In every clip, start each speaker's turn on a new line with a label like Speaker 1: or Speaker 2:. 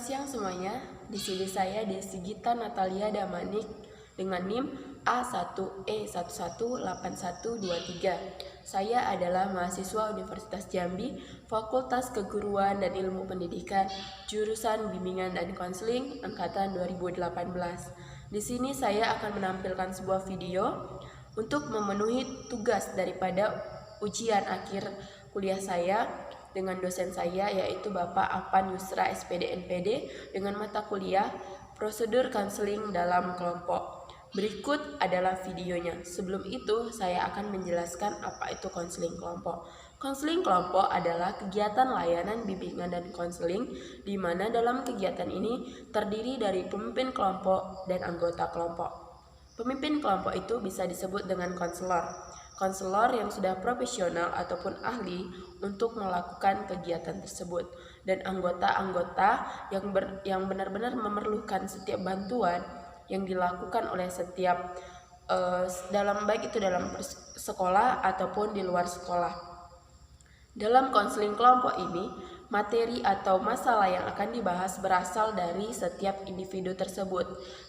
Speaker 1: Selamat siang semuanya. Di sini saya Desi Gita Natalia Damanik dengan NIM A1E118123. Saya adalah mahasiswa Universitas Jambi, Fakultas Keguruan dan Ilmu Pendidikan, jurusan Bimbingan dan Konseling angkatan 2018. Di sini saya akan menampilkan sebuah video untuk memenuhi tugas daripada ujian akhir kuliah saya dengan dosen saya yaitu Bapak Afan Yusra SPD NPD dengan mata kuliah Prosedur Konseling dalam Kelompok. Berikut adalah videonya. Sebelum itu saya akan menjelaskan apa itu konseling kelompok. Konseling kelompok adalah kegiatan layanan bimbingan dan konseling di mana dalam kegiatan ini terdiri dari pemimpin kelompok dan anggota kelompok. Pemimpin kelompok itu bisa disebut dengan konselor. Konselor yang sudah profesional ataupun ahli untuk melakukan kegiatan tersebut, dan anggota-anggota yang benar-benar memerlukan setiap bantuan yang dilakukan oleh setiap baik itu dalam sekolah ataupun di luar sekolah. Dalam konseling kelompok ini, materi atau masalah yang akan dibahas berasal dari setiap individu tersebut.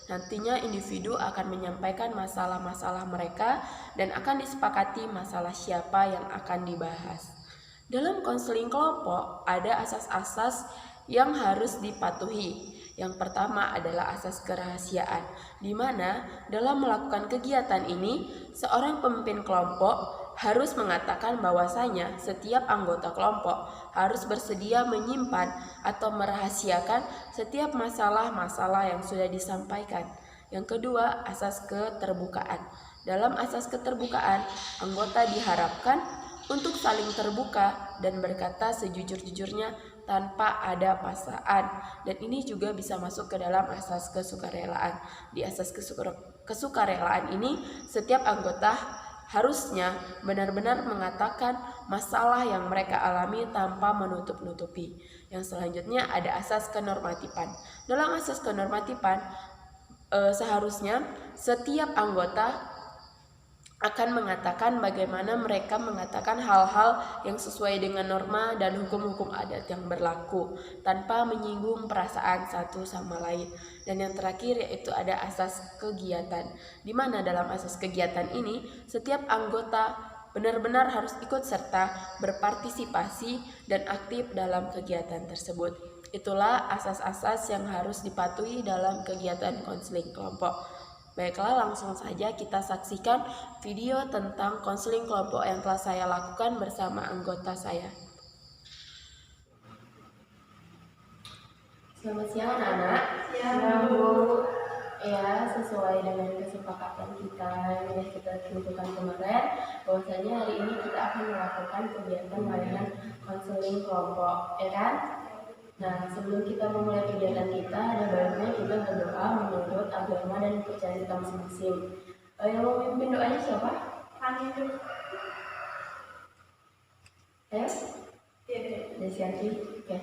Speaker 1: Nantinya individu akan menyampaikan masalah-masalah mereka dan akan disepakati masalah siapa yang akan dibahas. Dalam konseling kelompok ada asas-asas yang harus dipatuhi. Yang pertama adalah asas kerahasiaan, di mana dalam melakukan kegiatan ini, seorang pemimpin kelompok harus mengatakan bahwasanya setiap anggota kelompok harus bersedia menyimpan atau merahasiakan setiap masalah-masalah yang sudah disampaikan. Yang kedua, asas keterbukaan. Dalam asas keterbukaan, anggota diharapkan untuk saling terbuka dan berkata sejujur-jujurnya tanpa ada paksaan. Dan ini juga bisa masuk ke dalam asas kesukarelaan. Di asas kesukarelaan ini, setiap anggota harusnya benar-benar mengatakan masalah yang mereka alami tanpa menutup-nutupi. Yang selanjutnya ada asas kenormatifan. Dalam asas kenormatifan, seharusnya setiap anggota akan mengatakan bagaimana mereka mengatakan hal-hal yang sesuai dengan norma dan hukum-hukum adat yang berlaku tanpa menyinggung perasaan satu sama lain. Dan yang terakhir yaitu ada asas kegiatan, di mana dalam asas kegiatan ini setiap anggota benar-benar harus ikut serta berpartisipasi dan aktif dalam kegiatan tersebut. Itulah asas-asas yang harus dipatuhi dalam kegiatan konseling kelompok. Baiklah, langsung saja kita saksikan video tentang konseling kelompok yang telah saya lakukan bersama anggota saya. Selamat siang anak-anak.
Speaker 2: Siang, Bu.
Speaker 1: Ya, sesuai dengan kesepakatan kita yang sudah kita tentukan kemarin, bahwasanya hari ini kita akan melakukan kegiatan layanan konseling kelompok, ya kan? Nah, sebelum kita memulai kegiatan kita, ada baiknya kita berdoa menurut agama dan kepercayaan kita masing-masing. Yang mau memimpin doanya siapa?
Speaker 2: Kami itu
Speaker 1: Desianti. Oke.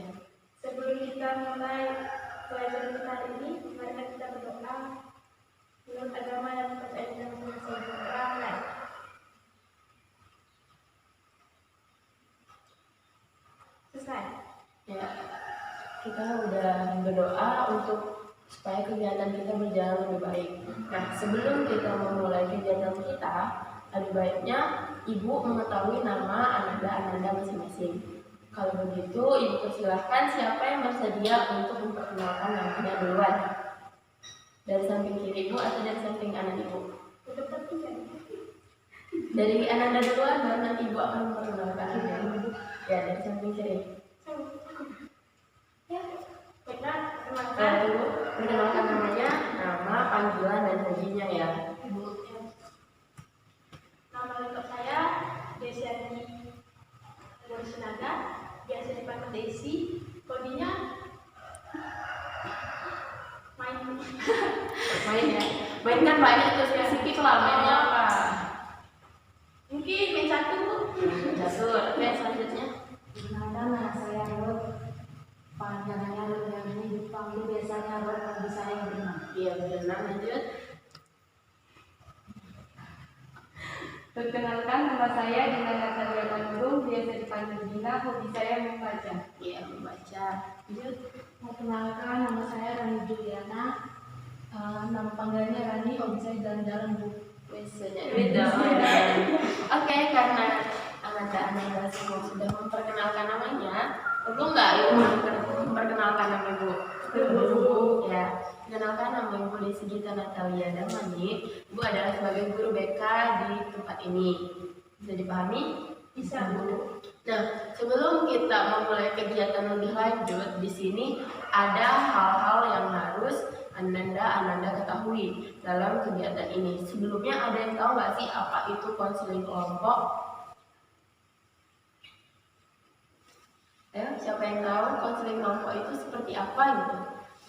Speaker 2: sebelum kita mulai pelajaran kita hari ini, mari kita berdoa menurut agama dan kepercayaan kita masing-masing. Amin. Selesai.
Speaker 1: Ya, kita udah berdoa untuk supaya kegiatan kita berjalan lebih baik. Nah, sebelum kita memulai kegiatan kita, ada baiknya Ibu mengetahui nama ananda masing-masing. Kalau begitu, Ibu persilahkan siapa yang bersedia untuk memperkenalkan namanya duluan. Dari samping kiri Ibu atau dari samping kanan Ibu? Dari Ananda duluan, baru nanti Ibu akan memperkenalkan. Ya, dari samping kiri.
Speaker 2: Ya, kita
Speaker 1: Perkenalkan namanya, nama, panggilan, dan hobinya ya.
Speaker 2: nama lengkap saya Desiani Sinaga, biasa dipanggil Desi. Hobinya
Speaker 1: Main ya. Main kan banyak tuh, spesifik lah mainnya apa.
Speaker 2: mungkin main catur.
Speaker 1: Catur. Oke, selanjutnya.
Speaker 3: Nama saya Ruth, panggilannya Ruth yang ini dipanggil biasanya Ruth, hobi saya berenang.
Speaker 1: Iya, berenang. Lanjut.
Speaker 4: Perkenalkan, nama saya Dina Natalia Tanurung, biasa dipanggil Dina. Hobi saya membaca.
Speaker 1: Iya, membaca.
Speaker 3: Lanjut, perkenalkan nama saya Rani Juliana. Nama panggilannya Rani, hobi saya jalan-jalan Bu.
Speaker 1: Beda. Oke, karena Ananda semua sudah memperkenalkan namanya, perlu nggak Ibu memperkenalkan nama Ibu? Perlu. Ya, kenalkan nama Ibu Desi Gita Natalia Damani. Ibu adalah sebagai guru BK di tempat ini. Bisa dipahami?
Speaker 2: Bisa, Bu.
Speaker 1: Nah, sebelum kita memulai kegiatan lebih lanjut, di sini ada hal-hal yang harus Ananda ketahui dalam kegiatan ini. Sebelumnya ada yang tahu nggak sih apa itu konseling kelompok? Ya, siapa yang tahu konseling kelompok itu seperti apa gitu?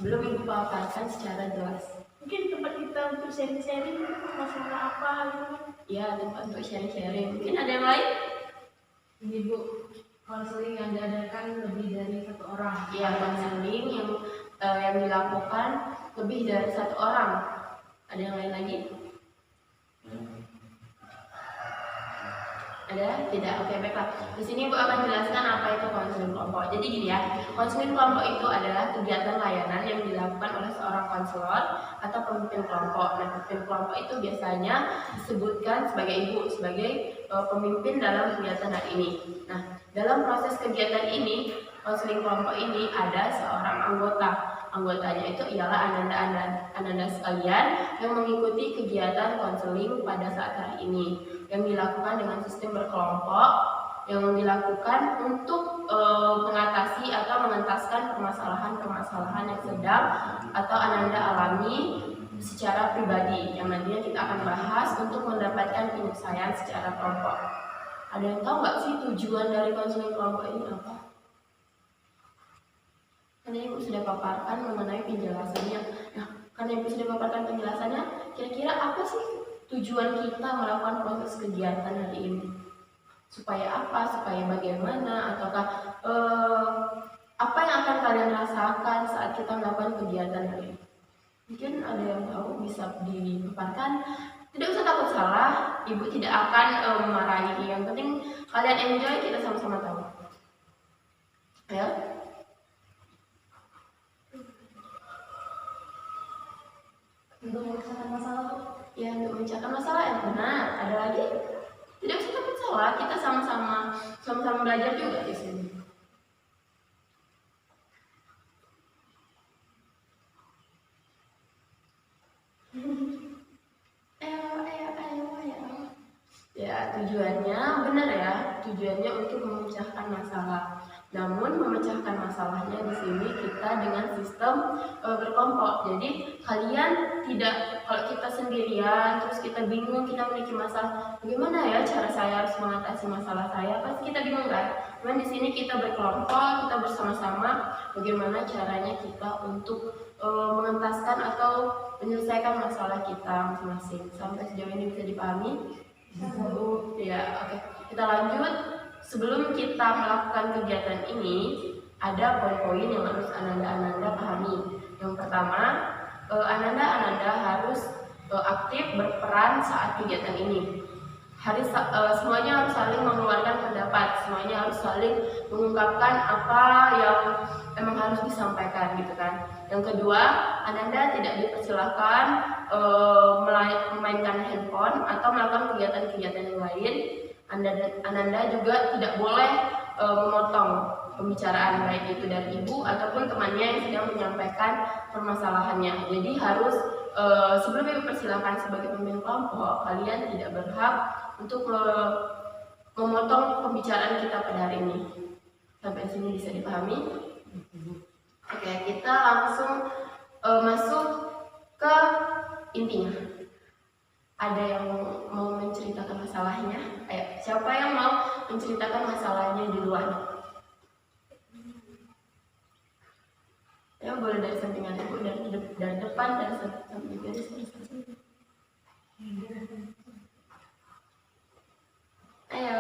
Speaker 1: Belum Ibu paparkan secara jelas.
Speaker 2: Mungkin tempat kita untuk sharing-sharing masalah apa gitu.
Speaker 1: Ya, tempat untuk sharing-sharing. Mungkin ada yang lain?
Speaker 3: Ini Bu, konseling yang diadakan lebih dari satu orang.
Speaker 1: Ya, konseling yang dilakukan lebih dari satu orang. Ada yang lain lagi? Ada? Tidak? Oke, baiklah. Di sini Ibu akan jelaskan apa itu konseling kelompok. Jadi gini ya, konseling kelompok itu adalah kegiatan layanan yang dilakukan oleh seorang konselor atau pemimpin kelompok. Nah, pemimpin kelompok itu biasanya disebutkan sebagai ibu, sebagai pemimpin dalam kegiatan hari ini. Nah, dalam proses kegiatan ini, konseling kelompok ini ada seorang anggota. Anggotanya itu ialah Ananda sekalian yang mengikuti kegiatan konseling pada saat hari ini, yang dilakukan dengan sistem berkelompok, yang dilakukan untuk mengatasi atau mengentaskan permasalahan-permasalahan yang sedang atau Ananda alami secara pribadi, yang nantinya kita akan bahas untuk mendapatkan penyelesaian secara kelompok. Ada yang tahu nggak sih tujuan dari konseling kelompok ini apa? Karena Ibu sudah paparkan mengenai penjelasannya. Nah, karena Ibu sudah paparkan penjelasannya, kira-kira apa sih tujuan kita melakukan proses kegiatan hari ini? Supaya apa? Supaya bagaimana? Ataukah apa yang akan kalian rasakan saat kita melakukan kegiatan hari ini? Mungkin ada yang tahu, bisa dipaparkan. Tidak usah takut salah, Ibu tidak akan memarahi. Yang penting kalian enjoy, kita sama-sama tahu. Ya?
Speaker 3: Untuk memecahkan masalah Bu.
Speaker 1: Ya, untuk memecahkan masalah yang benar. Ada lagi? Tidak usah takut salah, kita sama-sama belajar juga di sini. Ayo. Ya, tujuannya benar ya. Tujuannya untuk memecahkan masalah. Namun memecahkan masalahnya di sini kita dengan sistem berkelompok. Jadi kalian tidak, kalau kita sendirian terus kita bingung, kita memiliki masalah, bagaimana ya cara saya harus mengatasi masalah saya? Pasti kita bingung kan? Cuman di sini kita berkelompok, kita bersama-sama bagaimana caranya kita untuk mengentaskan atau menyelesaikan masalah kita masing-masing. Sampai sejauh ini bisa dipahami? Ya, oke. Kita lanjut. Sebelum kita melakukan kegiatan ini, ada poin-poin yang harus Ananda pahami. Yang pertama, Ananda harus aktif berperan saat kegiatan ini. Semuanya harus saling mengeluarkan pendapat, semuanya harus saling mengungkapkan apa yang emang harus disampaikan gitu kan. Yang kedua, Ananda tidak dipersilahkan memainkan handphone atau melakukan kegiatan-kegiatan yang lain. Ananda juga tidak boleh memotong pembicaraan, baik itu dari ibu ataupun temannya yang sedang menyampaikan permasalahannya. Jadi harus sebelum ibu persilakan sebagai pemimpin kelompok, kalian tidak berhak untuk memotong pembicaraan kita pada hari ini. Sampai sini bisa dipahami? Oke, kita langsung masuk ke intinya. Ada yang mau menceritakan masalahnya? Ayo, siapa yang mau menceritakan masalahnya di luar? Ya, boleh dari sampingan ibu, dari depan, dari samping kiri, ayo.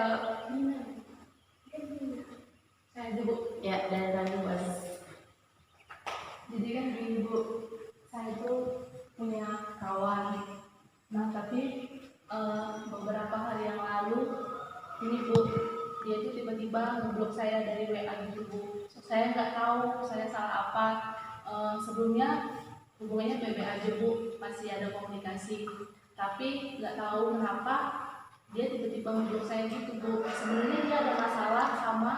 Speaker 3: Saya dulu.
Speaker 1: Ya, dari Rani boleh.
Speaker 3: Jadi kan gini Bu, saya itu punya kawan. Nah tapi beberapa hari yang Ini Bu, dia itu tiba-tiba ngeblok saya dari WA gitu Bu. Saya nggak tahu saya salah apa. Sebelumnya hubungannya baik aja Bu, masih ada komunikasi. Tapi nggak tahu kenapa dia tiba-tiba ngeblok saya gitu Bu. Sebenarnya dia ada masalah sama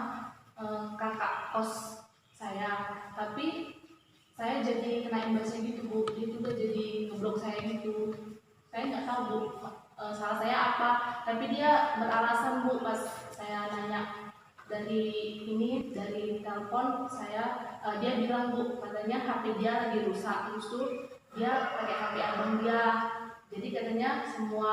Speaker 3: kakak kos saya, tapi saya jadi kena imbasnya gitu Bu. Dia juga jadi ngeblok saya gitu. Saya nggak tahu Bu, salah saya apa, tapi dia beralasan Bu pas saya nanya dari telepon saya, dia bilang Bu, katanya HP dia lagi rusak, justru dia pakai HP abang dia, jadi katanya semua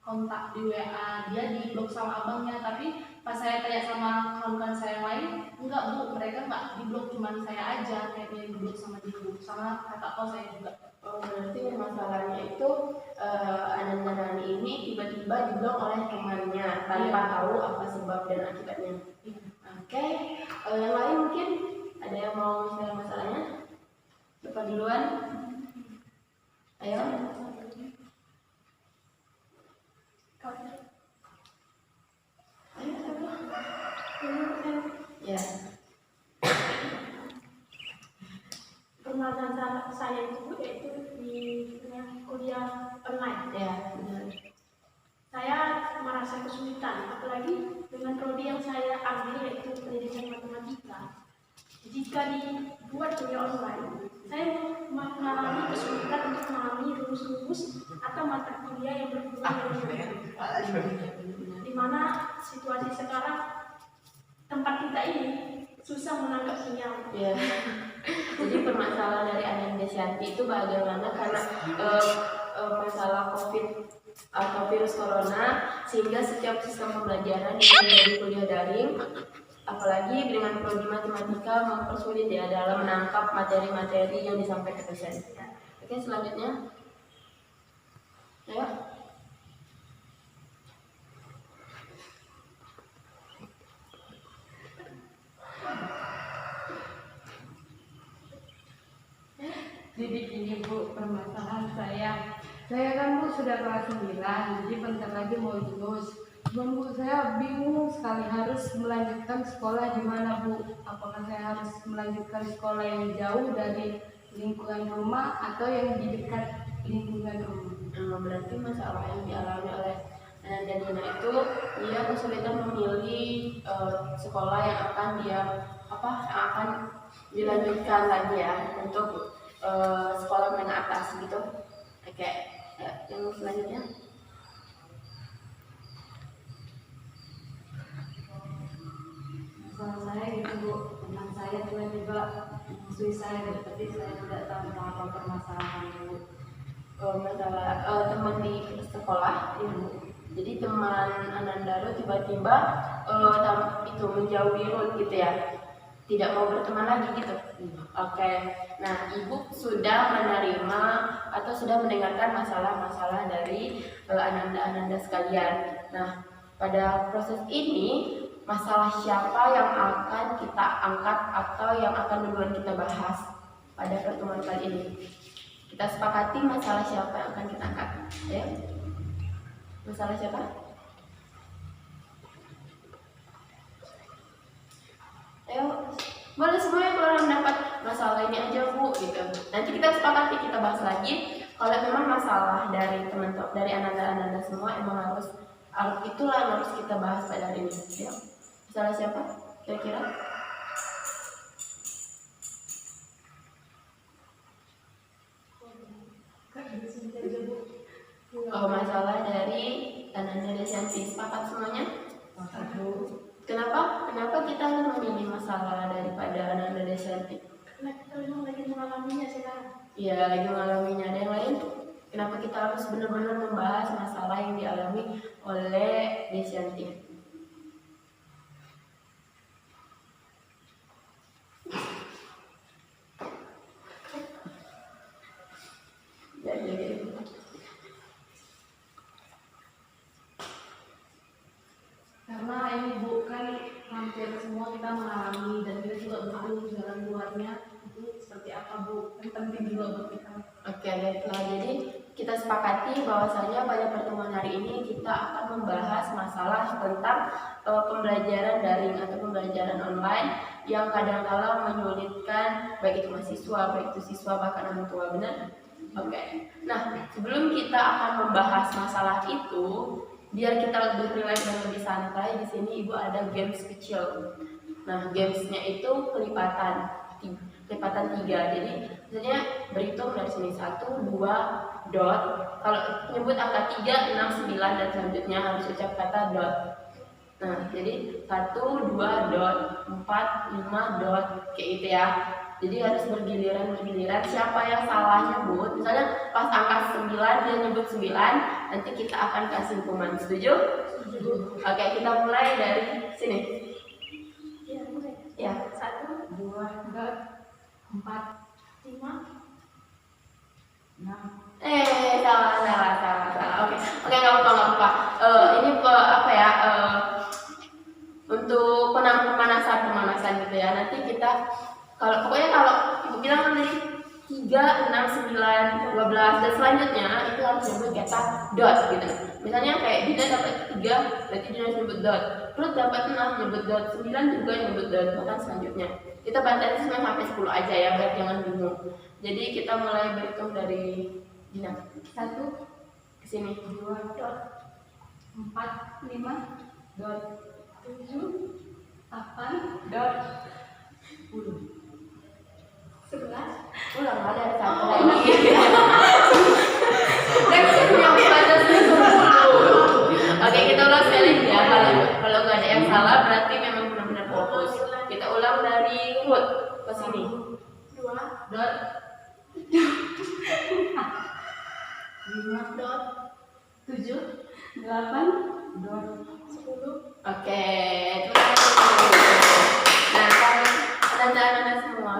Speaker 3: kontak di WA dia diblok sama abangnya, tapi pas saya tanya sama kawan-kawan saya yang lain, enggak Bu, mereka nggak diblok, cuman saya aja kayaknya yang diblok sama dia Bu, sama kakak kos saya juga.
Speaker 1: Oh, berarti masalahnya itu Ananda Rani ini tiba-tiba diblok oleh temannya tanpa tahu apa sebab dan akibatnya. Oke, yang lain mungkin ada yang mau share masalahnya? Siapa duluan? Ayo. Ya.
Speaker 2: Permasalahan saya itu yaitu di kuliah online.
Speaker 1: Ya, benar.
Speaker 2: Saya merasa kesulitan, apalagi dengan prodi yang saya ambil yaitu pendidikan matematika. Jika dibuat kuliah online, saya mengalami kesulitan untuk memahami rumus-rumus atau mata kuliah yang berhubungan dengan di mana situasi sekarang tempat kita ini susah menangkap sinyal.
Speaker 1: Ya. Jadi permasalahan dari Ananda Syanti itu bagaimana karena masalah COVID atau virus corona, sehingga setiap sistem pembelajaran yang menjadi kuliah daring, apalagi dengan prodi matematika mempersulit ya dalam menangkap materi-materi yang disampaikan dosen. Oke, selanjutnya, ayo.
Speaker 4: Jadi gini Bu, permasalahan saya kan Bu sudah kelas 9, jadi bentar lagi mau lulus. Cuman Bu, saya bingung sekali harus melanjutkan sekolah di mana Bu. Apakah saya harus melanjutkan sekolah yang jauh dari lingkungan rumah atau yang di dekat lingkungan rumah?
Speaker 1: Berarti masalah yang dialami oleh Ananda Nina itu dia kesulitan memilih sekolah yang akan dilanjutkan lagi ya untuk sekolah menengah atas gitu. Oke, ya, yang selanjutnya.
Speaker 3: Masalah saya gitu Bu, teman saya tiba-tiba musuhi saya, tapi saya tidak tahu apa permasalahannya Bu.
Speaker 1: Masalah teman di sekolah Ibu. Jadi teman Anandaro tiba-tiba itu menjauhi Run gitu ya, tidak mau berteman lagi gitu. Oke, nah Ibu sudah menerima atau sudah mendengarkan masalah-masalah dari Ananda sekalian. Nah, pada proses ini masalah siapa yang akan kita angkat atau yang akan duluan kita bahas pada pertemuan kali ini? Kita sepakati masalah siapa yang akan kita angkat. Ya? Masalah siapa? Ayo, boleh semuanya kalau mendapat masalah ini aja Bu, gitu. Nanti kita sepakati, kita bahas lagi. Kalau memang masalah dari teman-teman, dari Ananda semua emang itulah yang harus kita bahas pada hari ini. Ya. Masalah siapa? Kira-kira? Oh, masalah dari Ananda Syanti. Sepakat semuanya? Kenapa kita harus memilih masalah daripada Ananda Syanti?
Speaker 2: Karena kita memang lagi mengalaminya sekarang.
Speaker 1: Iya, lagi mengalaminya. Ada yang lain? Kenapa kita harus benar-benar membahas masalah yang dialami oleh Desyanti?
Speaker 3: Karena ini Bu, kan hampir semua kita mengalami dan kita juga butuh jalan keluarnya itu seperti apa Bu, kan penting juga buat kita.
Speaker 1: Oke, baiklah. Jadi kita sepakati bahwasanya pada pertemuan hari ini kita akan membahas masalah tentang pembelajaran daring atau pembelajaran online yang kadang-kala menyulitkan baik itu mahasiswa, baik itu siswa, bahkan orang tua, benar? Oke. Nah, sebelum kita akan membahas masalah itu, biar kita lebih rileks dan lebih santai, di sini Ibu ada games kecil. Nah, gamesnya itu kelipatan 3. Jadi misalnya berhitung dari sini 1, 2, dot. Kalau menyebut angka 3, 6, 9 dan selanjutnya harus ucap kata dot. Nah, jadi 1, 2, dot, 4, 5, dot, kayak gitu ya. Jadi harus bergiliran. Siapa yang salah nyebut, misalnya pas angka 9 dia nyebut 9, nanti kita akan kasih hukuman. Setuju? Oke, kita mulai dari sini.
Speaker 2: Ya, mulai.
Speaker 1: Ya.
Speaker 2: 1,
Speaker 4: 2, dot, 4,
Speaker 2: 5,
Speaker 4: 6.
Speaker 1: Salah. Oke, nggak apa-apa. Ini apa ya? Untuk pemanasan gitu ya. Nanti kita kalau Ibu bilang kan tadi 3, 6, 9, 12 dan selanjutnya itu harus nyebut kata dot gitu. Misalnya kayak Dina dapat 3, berarti Dina harus nyebut dot. Terus dapat 6 nyebut dot, 9 juga nyebut dot, bahkan selanjutnya. Kita batasi sampai 10 aja ya, biar jangan bingung. Jadi kita mulai berhitung dari Dina.
Speaker 4: 1,
Speaker 1: Ke sini.
Speaker 4: 2, dot, 4, 5, dot,
Speaker 2: 7,
Speaker 4: 8, dot, 10.
Speaker 2: 11.
Speaker 1: Ulang ada satu lagi. Saya punya batasnya 10. Oke, kita ulang sekali ya. Kalau nggak ada yang salah berarti memang benar-benar fokus. Kita ulang dari root ke sini.
Speaker 2: 2,
Speaker 4: Dot,
Speaker 2: 5, dot,
Speaker 4: 7, 8, dot,
Speaker 2: 10.
Speaker 1: Oke, terima kasih. Nah, kalau anak-anak semua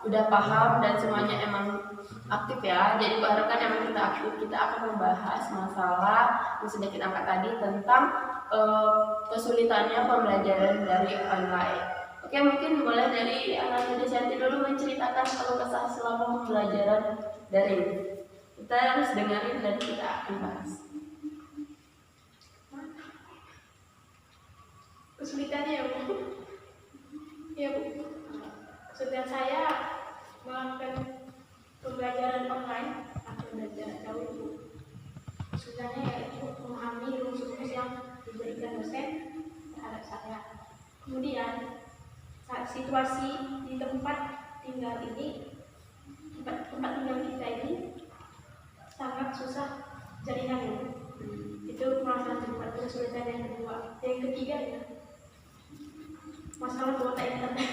Speaker 1: udah paham dan semuanya emang aktif ya. Jadi harapkan emang kita aktif. Kita akan membahas masalah yang sudah kita angkat tadi tentang kesulitannya pembelajaran dari online. Oke, mungkin boleh dari anak Dede Shanti dulu menceritakan keluh kesah selama pembelajaran daring. Kita harus dengerin dan kita akan bahas.
Speaker 2: Kesulitannya ya Bu. Ya Bu. Kesulitan saya melakukan pembelajaran online atau belajar jauh itu. Kesulitannya yaitu memahami rumus-rumus yang diberikan dosen terhadap saya. Kemudian saat situasi di tempat tinggal tempat tinggal kita ini sangat susah jaringannya. Itu masalah kedua, kesulitan yang kedua. Yang ketiga ya masalah kuota internet.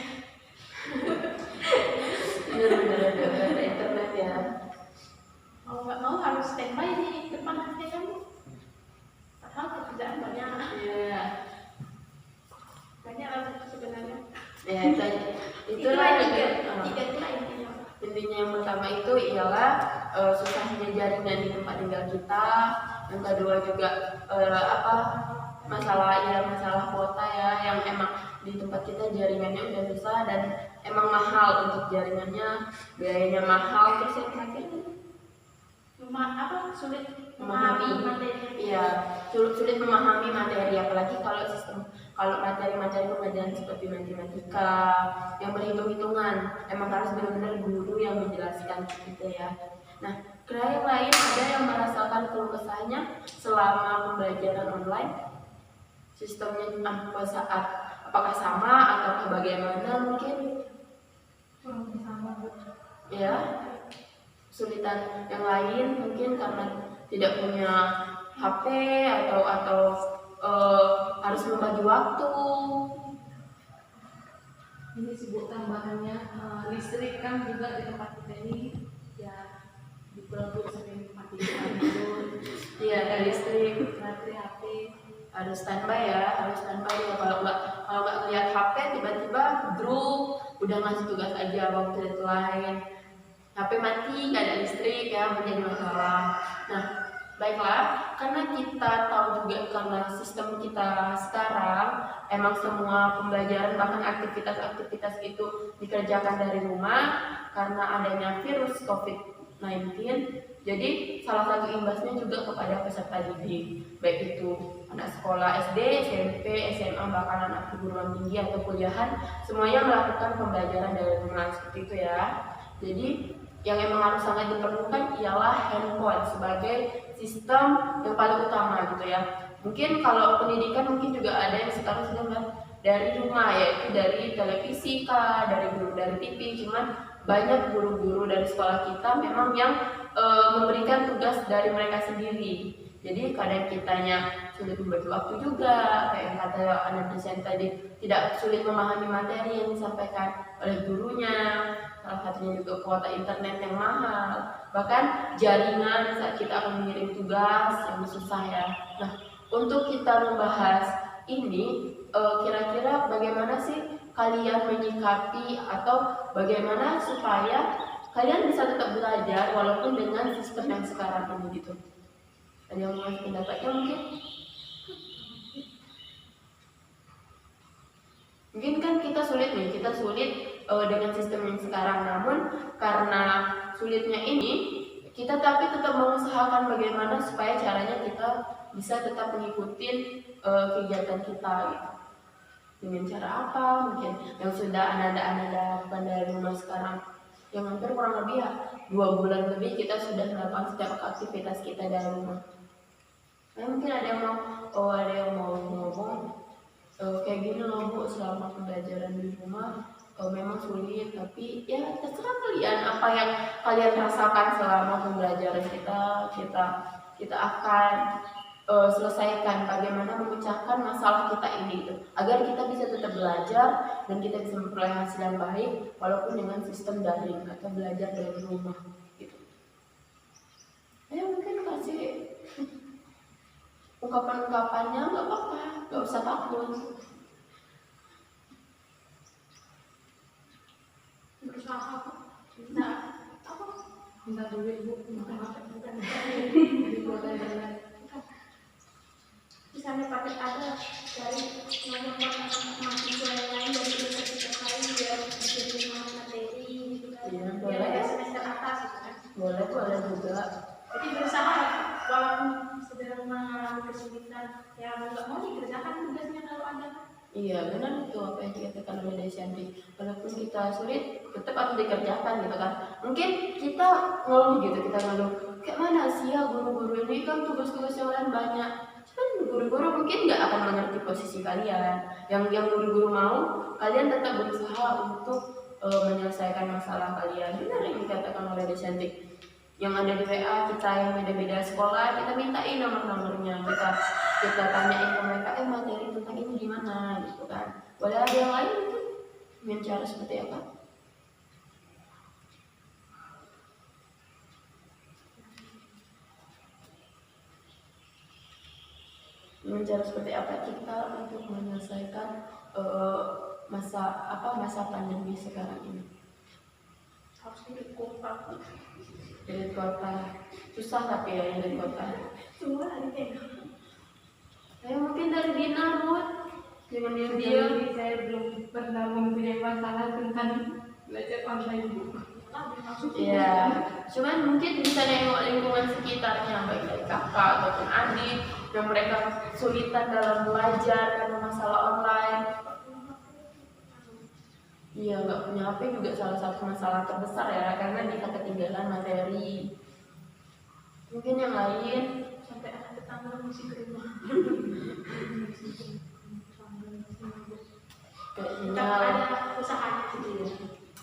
Speaker 1: Benar-benar internet ya.
Speaker 2: Mau nggak mau harus standby di depan HP kamu. Padahal pekerjaan banyak
Speaker 1: Iya.
Speaker 2: lah sebenarnya.
Speaker 1: Ya,
Speaker 2: Itulah
Speaker 1: itulah
Speaker 2: tiga itulah intinya.
Speaker 1: intinya. Yang pertama itu ialah susahnya jaringan di tempat tinggal kita. Yang kedua juga masalah kuota ya, yang emang di tempat kita jaringannya udah susah dan emang mahal untuk jaringannya, biayanya mahal. Terus yang terakhir
Speaker 2: Sulit
Speaker 1: memahami
Speaker 2: materi.
Speaker 1: Iya, sulit memahami materi, apalagi kalau materi-materi pembelajaran seperti matematika yang berhitung-hitungan, emang harus benar-benar guru yang menjelaskan gitu ya. Nah, kira yang lain ada yang merasakan keluh kesahnya selama pembelajaran online? Sistemnya apakah sama atau bagaimana mungkin?
Speaker 2: Sama Bu.
Speaker 1: Ya, kesulitan yang lain mungkin karena tidak punya HP atau harus membagi waktu.
Speaker 3: Ini sibuk tambahannya listrik kan juga di tempat kita ini ya diperlukan sering mati dulu.
Speaker 1: Iya, ada listrik,
Speaker 3: Baterai HP
Speaker 1: harus standby ya. Kalau nggak ngeliat HP tiba-tiba grup udah ngasih tugas aja waktu deadline, HP mati, nggak ada listrik ya, menjadi masalah. Nah, baiklah, karena kita tahu juga karena sistem kita sekarang emang semua pembelajaran bahkan aktivitas-aktivitas itu dikerjakan dari rumah karena adanya virus COVID Jadi salah satu imbasnya juga kepada peserta didik, baik itu anak sekolah SD, SMP, SMA, bahkan anak perguruan tinggi atau kuliahan, semuanya melakukan pembelajaran dari rumah seperti itu ya. Jadi yang emang harus sangat diperlukan ialah handphone sebagai sistem yang paling utama gitu ya. Mungkin kalau pendidikan mungkin juga ada yang sekarang sudah dari rumah, yaitu dari televisi kah, dari guru dari TV. Cuman banyak guru-guru dari sekolah kita memang yang memberikan tugas dari mereka sendiri. Jadi kadang kitanya sulit membagi waktu juga, kayak yang kata anak dosen tadi, tidak sulit memahami materi yang disampaikan oleh gurunya. Salah satunya juga kuota internet yang mahal, bahkan jaringan saat kita akan mengirim tugas yang susah ya. Nah, untuk kita membahas ini, kira-kira bagaimana sih kalian menyikapi atau bagaimana supaya kalian bisa tetap belajar walaupun dengan sistem yang sekarang ini gitu. Ada yang mau pendapatnya mungkin? Mungkin kan kita sulit dengan sistem yang sekarang, namun karena sulitnya ini kita tapi tetap mengusahakan bagaimana supaya caranya kita bisa tetap mengikuti kegiatan kita gitu. Dengan cara apa mungkin yang sudah anak-anak lakukan dari rumah sekarang, yang hampir kurang lebih ya 2 bulan lebih kita sudah melakukan setiap aktivitas kita dari rumah. Nah, mungkin ada yang mau ngomong kayak gini loh Bu, selama pembelajaran di rumah memang sulit, tapi ya terserah kalian apa yang kalian rasakan selama pembelajaran kita akan selesaikan bagaimana memecahkan masalah kita ini gitu, agar kita bisa tetap belajar dan kita bisa memperoleh hasil yang baik walaupun dengan sistem daring atau belajar dari rumah gitu. Ya mungkin kasih ungkapan-ungkapannya, nggak apa-apa, nggak usah takut.
Speaker 2: Berusaha minta apa?
Speaker 4: Minta duit Bu.
Speaker 2: Bukan.
Speaker 4: Di kota internet.
Speaker 2: Misalnya paket ada dari nomor mahasiswa yang lain dari universitas lain biar bisa terima materi gitu kan.
Speaker 1: Iya,
Speaker 2: Biar
Speaker 1: boleh.
Speaker 2: ada semester atas gitu kan.
Speaker 1: Boleh juga.
Speaker 2: Jadi berusaha walaupun sedang mengalami kesulitan, ya mau nggak mau dikerjakan tugasnya kalau ada.
Speaker 1: Iya benar itu apa yang dikatakan oleh Desyanti. Walaupun kita sulit, tetap harus dikerjakan gitu kan. Mungkin kita ngeluh kayak mana sih ya guru-guru ini kan tugas-tugas yang lain banyak. Cuman guru-guru mungkin nggak akan mengerti posisi kalian. Yang guru-guru mau, kalian tetap berusaha untuk menyelesaikan masalah kalian. Benar yang dikatakan oleh Desyanti. Yang ada di WA kita yang beda-beda sekolah, kita mintain nomor-nomornya, kita tanyain ke mereka materi tentang ini gimana gitu kan. Boleh ada yang lain mungkin dengan cara seperti apa? Dengan cara seperti apa kita untuk menyelesaikan masa pandemi sekarang ini?
Speaker 2: Harus dikumpulkan.
Speaker 1: Dari kota susah tapi ya yang dari kota.
Speaker 2: Semua ada kayak
Speaker 1: Mungkin dari Dina, Ruth. Jangan
Speaker 4: Sejauh
Speaker 1: diam-diam.
Speaker 4: ini saya belum pernah mempunyai masalah tentang belajar online Bu.
Speaker 1: Iya, cuman mungkin bisa nengok lingkungan sekitarnya, baik dari kakak ataupun adik, yang mereka kesulitan dalam belajar karena masalah online. Iya, nggak punya HP juga salah satu masalah terbesar ya, karena kita ketinggalan materi. Mungkin yang lain,
Speaker 2: sampai anak tetangga masih ke rumah.
Speaker 1: kayak
Speaker 2: Tetap
Speaker 1: sinyal,
Speaker 2: ada usahanya sendiri.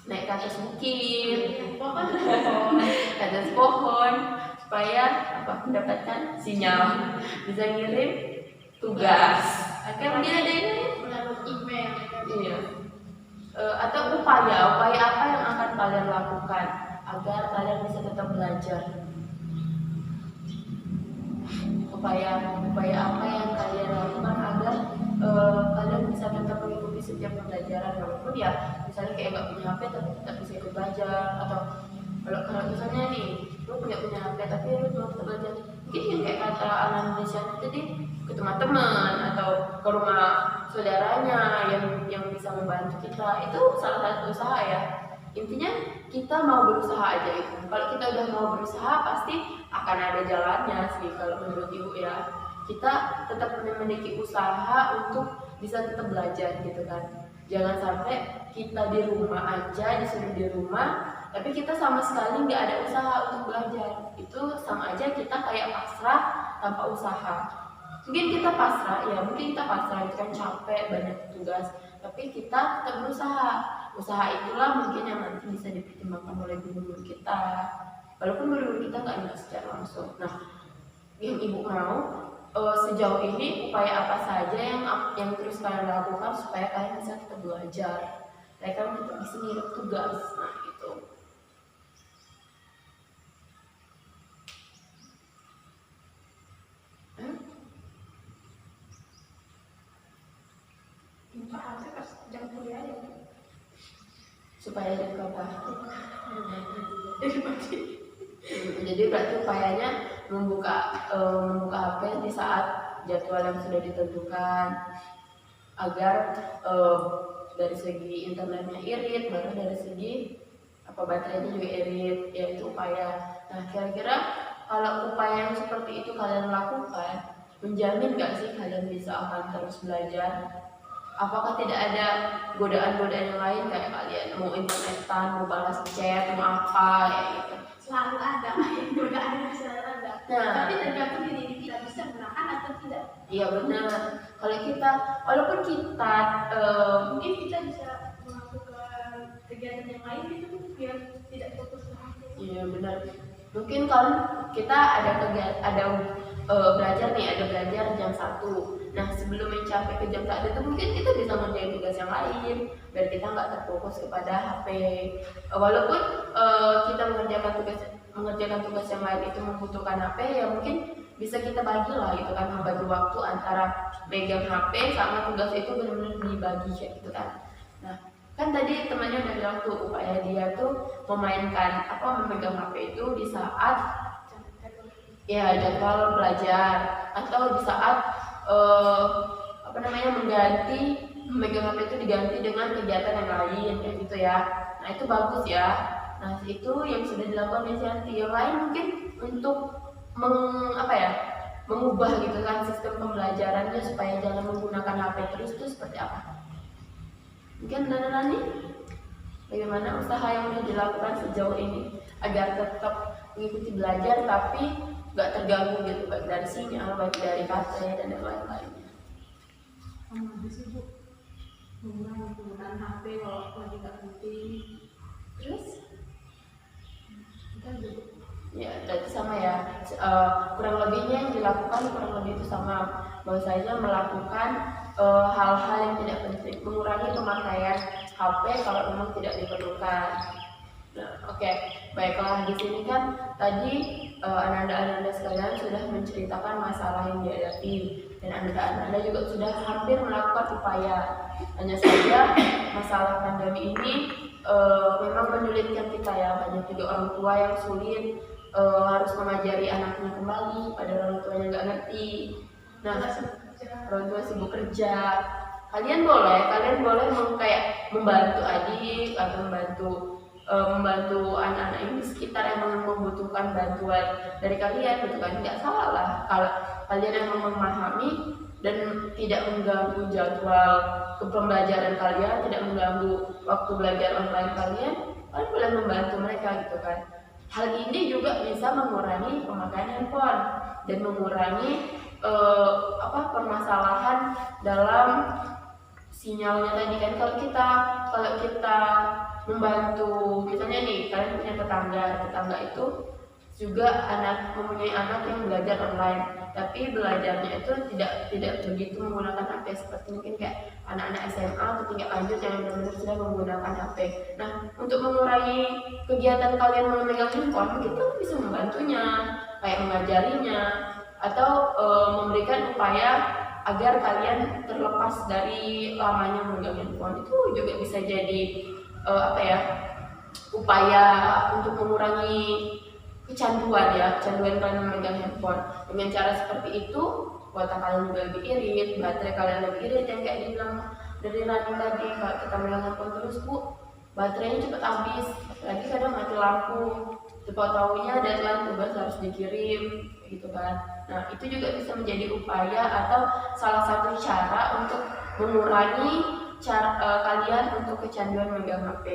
Speaker 1: naik ke atas bukit,
Speaker 2: Pohon.
Speaker 1: ke atas pohon, supaya mendapatkan sinyal, bisa ngirim tugas. Akhirnya mungkin ada ini.
Speaker 2: Melalui email.
Speaker 1: Iya. Atau upaya apa yang akan kalian lakukan agar kalian bisa tetap belajar? Upaya apa yang kalian lakukan agar kalian bisa tetap mengikuti setiap pembelajaran, walaupun ya misalnya kayak nggak punya HP tapi tetap bisa ikut belajar, atau kalau misalnya nih lu punya HP tapi lu mau tetap belajar, mungkin yang kayak kata anak Indonesia tadi ke teman-teman atau ke rumah saudaranya yang bisa membantu kita, itu salah satu usaha ya. intinya kita mau berusaha aja itu. Kalau kita udah mau berusaha pasti akan ada jalannya sih kalau menurut ibu ya. Kita tetap memiliki usaha untuk bisa tetap belajar gitu kan. Jangan sampai kita di rumah aja, disuruh di rumah, tapi kita sama sekali nggak ada usaha untuk belajar. Itu sama aja kita kayak pasrah tanpa usaha. Mungkin kita pasrah, ya mungkin kita pasrah, itu kan capek, banyak tugas, tapi kita tetap berusaha. Usaha itulah mungkin yang nanti bisa dipertimbangkan oleh guru-guru kita, walaupun guru-guru kita nggak secara langsung. Nah, yang ibu mau sejauh ini upaya apa saja yang terus kalian lakukan supaya kalian bisa tetap belajar, supaya kalian tetap bisa ngirim tugas. Nah itu.
Speaker 2: Minta HP pas jam kuliah ya.
Speaker 1: Supaya jadi apa? Jadi berarti upayanya membuka HP di saat jadwal yang sudah ditentukan agar dari segi internetnya irit, baru dari segi baterainya juga irit, yaitu upaya. Nah kira-kira kalau upaya yang seperti itu kalian lakukan, menjamin nggak sih kalian bisa akan terus belajar? Apakah tidak ada godaan-godaan yang lain kayak kalian mau internetan, mau balas chat, mau apa ya gitu?
Speaker 2: Selalu ada, godaan yang selalu ada.
Speaker 1: Nah,
Speaker 2: Tapi tergantung diri kita bisa menahan atau tidak.
Speaker 1: Iya benar. Kalau kita, walaupun kita
Speaker 2: Mungkin kita bisa melakukan kegiatan yang lain itu biar tidak fokus ke HP.
Speaker 1: iya benar. Mungkin kalau kita ada belajar nih, ada belajar jam 1. Nah sebelum mencapai ke jam 1 itu mungkin kita bisa ngerjain tugas yang lain biar kita nggak terfokus kepada HP. Walaupun kita mengerjakan tugas yang lain itu membutuhkan HP, ya mungkin bisa kita bagi lah gitu kan, membagi waktu antara megang HP sama tugas itu benar-benar dibagi kayak gitu kan. Nah kan tadi temannya udah bilang tuh upaya dia tuh memegang HP itu di saat ya jadwal belajar atau di saat mengganti memegang HP itu diganti dengan kegiatan yang lain kayak gitu ya. Nah itu bagus ya. Nah itu yang sudah dilakukan di Santi. Yang lain mungkin untuk mengubah gitu kan sistem pembelajarannya supaya jangan menggunakan HP terus itu seperti apa? Mungkin Nani, bagaimana usaha yang sudah dilakukan sejauh ini agar tetap mengikuti belajar tapi nggak terganggu gitu baik dari sinyal, baik dari baterai dan yang lain-lainnya.
Speaker 3: Sama aja sih Bu, mengurangi penggunaan HP kalau lagi nggak penting.
Speaker 1: Terus?
Speaker 3: Kita juga
Speaker 1: Ya, berarti sama ya. Kurang lebihnya yang dilakukan kurang lebih itu sama. Bahwasanya melakukan hal-hal yang tidak penting, mengurangi pemakaian HP kalau memang tidak diperlukan. Nah, oke. Baiklah, di sini kan tadi Ananda sekalian sudah menceritakan masalah yang dihadapi dan Anda juga sudah hampir melakukan upaya. Hanya saja masalah pandemi ini memang menyulitkan kita ya. Banyak juga orang tua yang sulit harus mengajari anaknya kembali, pada orang tuanya nggak ngerti. Nah, orang tua sibuk kerja. Kalian boleh membantu adik atau membantu anak-anak ini di sekitar yang membutuhkan bantuan dari kalian, gitu kan? Nggak salah lah kalau kalian yang memahami dan tidak mengganggu jadwal pembelajaran kalian, tidak mengganggu waktu belajar online kalian boleh membantu mereka gitu kan. Hal ini juga bisa mengurangi pemakaian handphone dan mengurangi permasalahan dalam sinyalnya tadi kan. Kalau kita membantu, misalnya nih kalian punya tetangga itu juga mempunyai anak yang belajar online, tapi belajarnya itu tidak begitu menggunakan HP seperti mungkin kayak anak-anak SMA atau tingkat lanjut yang benar-benar sudah menggunakan HP. Nah, untuk mengurangi kegiatan kalian memegang handphone, kita bisa membantunya, kayak mengajarinya atau memberikan upaya agar kalian terlepas dari lamanya memegang handphone. Itu juga bisa jadi upaya untuk mengurangi kecanduan kalian memegang handphone. Dengan cara seperti itu, kuota kalian juga lebih irit, baterai kalian lebih irit, yang kayak dibilang dari Rani tadi. Kalau kita memegang handphone terus Bu, baterainya cepat habis, lagi kadang mati lampu, cepat tahunya deadline tugas harus dikirim gitu kan. Nah itu juga bisa menjadi upaya atau salah satu cara untuk mengurangi kalian untuk kecanduan megang HP.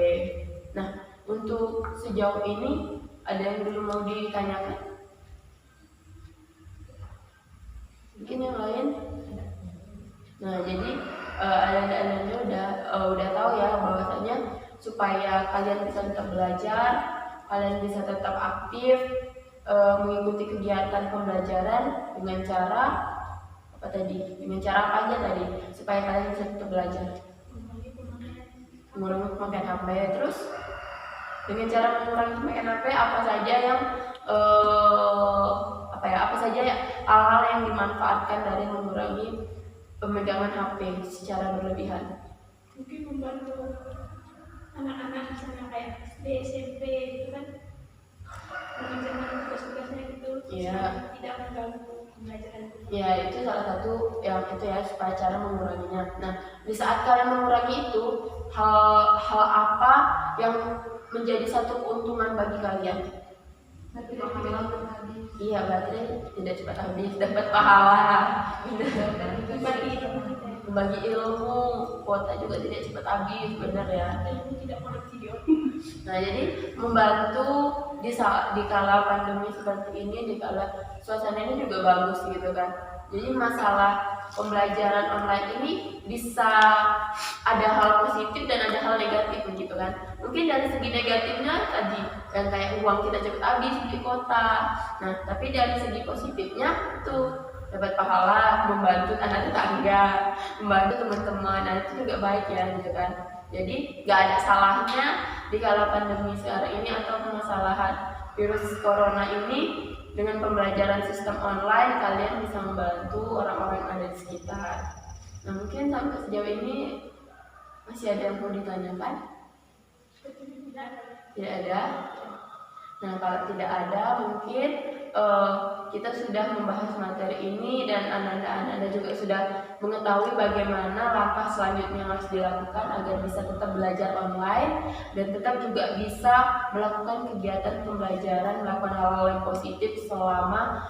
Speaker 1: Nah untuk sejauh ini ada yang belum mau ditanyakan? Mungkin yang lain? Nah jadi anak-anaknya udah tahu ya bahwasanya supaya kalian bisa tetap belajar, kalian bisa tetap aktif mengikuti kegiatan pembelajaran dengan cara apa tadi? Dengan cara apa aja tadi supaya kalian bisa tetap belajar? Mengurangi pemakaian HP. Terus dengan cara mengurangi pemakaian HP apa saja yang apa saja ya hal-hal yang dimanfaatkan dari mengurangi pemegangan HP secara berlebihan?
Speaker 2: Mungkin membantu anak-anak misalnya kayak SD, SMP gitu kan, mengerjakan tugas-tugasnya gitu,
Speaker 1: Iya.
Speaker 2: tidak mengganggu pembelajaran.
Speaker 1: Ya itu salah satu yang itu ya supaya cara menguranginya. Nah di saat kalian mengurangi itu hal apa yang menjadi satu keuntungan bagi kalian? Iya baterai tidak cepat habis, dapat pahala, membagi ilmu, kuota juga tidak cepat habis, benar ya.
Speaker 2: Tidak mau video.
Speaker 1: Nah jadi membantu di kala pandemi seperti ini, di kala suasana ini juga bagus gitu kan. Jadi masalah pembelajaran online ini bisa ada hal positif dan ada hal negatif gitu kan. Mungkin dari segi negatifnya tadi yang kayak uang kita cepat habis di kota. Nah tapi dari segi positifnya tuh dapat pahala, membantu anak tetangga, membantu teman-teman, nah itu juga baik ya gitu kan. Jadi nggak ada salahnya di kala pandemi sekarang ini atau permasalahan virus corona ini, dengan pembelajaran sistem online kalian bisa membantu orang-orang yang ada di sekitar. Nah mungkin sampai sejauh ini masih ada yang mau ditanyakan? Tidak ada? Nah kalau tidak ada mungkin kita sudah membahas materi ini dan anda juga sudah mengetahui bagaimana langkah selanjutnya yang harus dilakukan agar bisa tetap belajar online dan tetap juga bisa melakukan kegiatan pembelajaran, melakukan hal-hal yang positif selama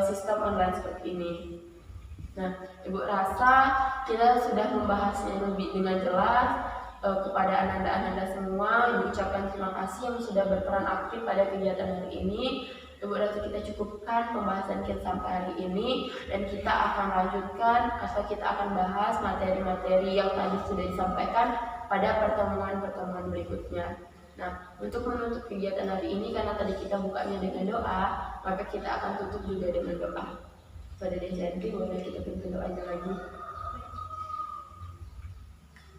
Speaker 1: sistem online seperti ini. Nah, Ibu rasa kita sudah membahasnya lebih dengan jelas. Kepada anda semua, Ibu ucapkan terima kasih yang sudah berperan aktif pada kegiatan hari ini. Ibu rasa kita cukupkan pembahasan kita sampai hari ini dan kita akan lanjutkan atau kita akan bahas materi-materi yang tadi sudah disampaikan pada pertemuan-pertemuan berikutnya. Nah, untuk menutup kegiatan hari ini karena tadi kita bukanya dengan doa, maka kita akan tutup juga dengan doa. Pada Dejanti boleh kita pimpin doanya lagi.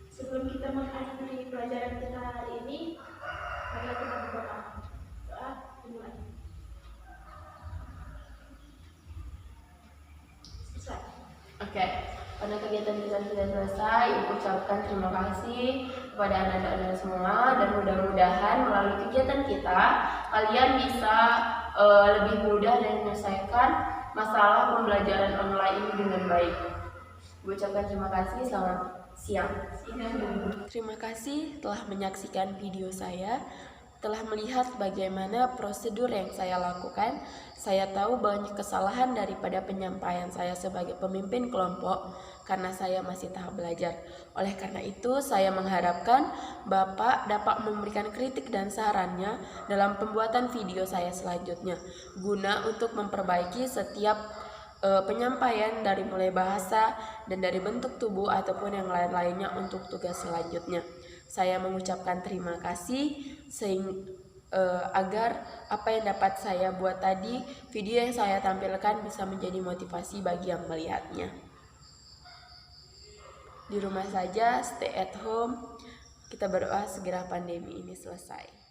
Speaker 2: Sebelum kita mengakhiri pelajaran kita hari ini, mari kita berdoa. Doa dimulai. Selesai.
Speaker 1: Oke, karena kegiatan kita sudah selesai, Ibu ucapkan terima kasih kepada anak-anak semua dan mudah-mudahan melalui kegiatan kita kalian bisa lebih mudah dan menyelesaikan masalah pembelajaran online ini dengan baik. Ibu ucapkan terima kasih, selamat siang. Terima kasih telah menyaksikan video saya, telah melihat bagaimana prosedur yang saya lakukan. Saya tahu banyak kesalahan daripada penyampaian saya sebagai pemimpin kelompok karena saya masih tahap belajar. Oleh karena itu, saya mengharapkan Bapak dapat memberikan kritik dan sarannya dalam pembuatan video saya selanjutnya, guna untuk memperbaiki setiap penyampaian dari mulai bahasa dan dari bentuk tubuh ataupun yang lain-lainnya untuk tugas selanjutnya. Saya mengucapkan terima kasih agar apa yang dapat saya buat tadi, video yang saya tampilkan bisa menjadi motivasi bagi yang melihatnya. Di rumah saja, stay at home. Kita berdoa segera pandemi ini selesai.